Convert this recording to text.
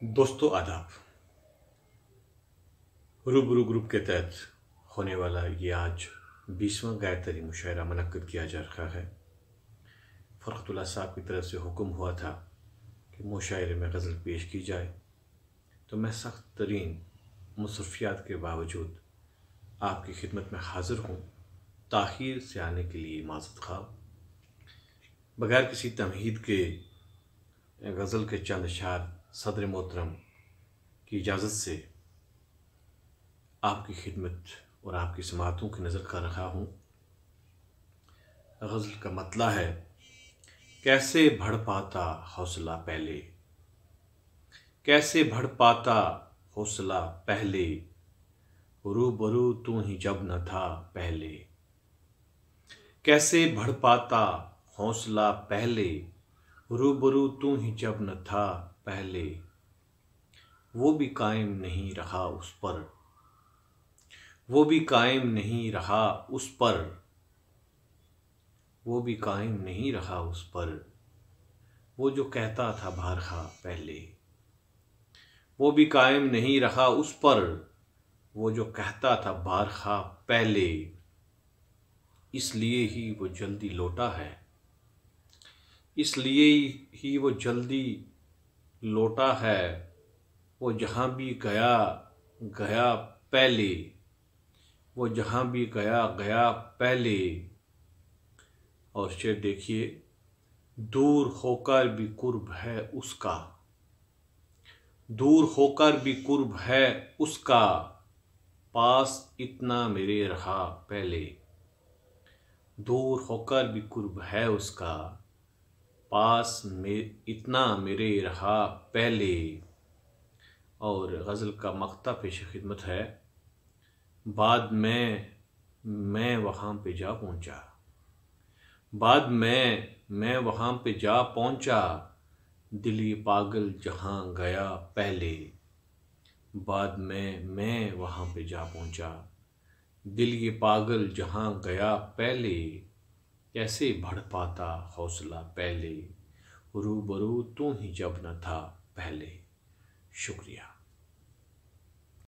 दोस्तों आदाब। रूबरू ग्रुप के तहत होने वाला ये आज 20वां गैर-तरी मुशायरा मुनक्किद किया जा रहा है। फ़रक़तुल्लाह साहब की तरफ से हुक्म हुआ था कि मुशायरे में गज़ल पेश की जाए, तो मैं सख्त तरीन मसरूफ़ियात के बावजूद आपकी खिदमत में हाज़िर हूँ। ताख़ीर से आने के लिए माज़रत ख़्वाह। बगैर किसी तमहीद के गज़ल के चंद अशआर सदर मोहतरम की इजाज़त से आपकी खिदमत और आपकी समाअतों की नज़र कर रहा हूँ। गज़ल का मतला है, कैसे बढ़ पाता हौसला पहले, कैसे बढ़ पाता हौसला पहले, रूबरू तू ही जब न था पहले। कैसे बढ़ पाता हौसला पहले, रूबरू तू ही जब न था पहले। वो भी कायम नहीं रहा उस पर, वो भी कायम नहीं रहा उस पर, वो भी कायम नहीं रहा उस पर। वो जो कहता था बारहा पहले, वो भी कायम नहीं रहा उस पर, वो जो कहता था बारहा पहले। इसलिए ही वो जल्दी लौटा है, इसलिए ही वो जल्दी लौटा है। वो जहाँ भी गया गया पहले, वो जहाँ भी गया गया पहले। और शेर देखिए, दूर होकर भी कुर्ब है उसका, दूर होकर भी कुर्ब है उसका, पास इतना मेरे रहा पहले। दूर होकर भी कुर्ब है उसका, पास में इतना मेरे रहा पहले। और गज़ल का मक़ता पेश खिदमत है, बाद में मैं वहाँ पे जा पहुँचा, बाद में मैं वहाँ पे जा पहुँचा, दिल ये पागल जहाँ गया पहले। बाद में मैं वहाँ पे जा पहुँचा, दिल ये पागल जहाँ गया पहले। कैसे बढ़ पाता हौसला पहले, रूबरू तू ही जब न था पहले। शुक्रिया।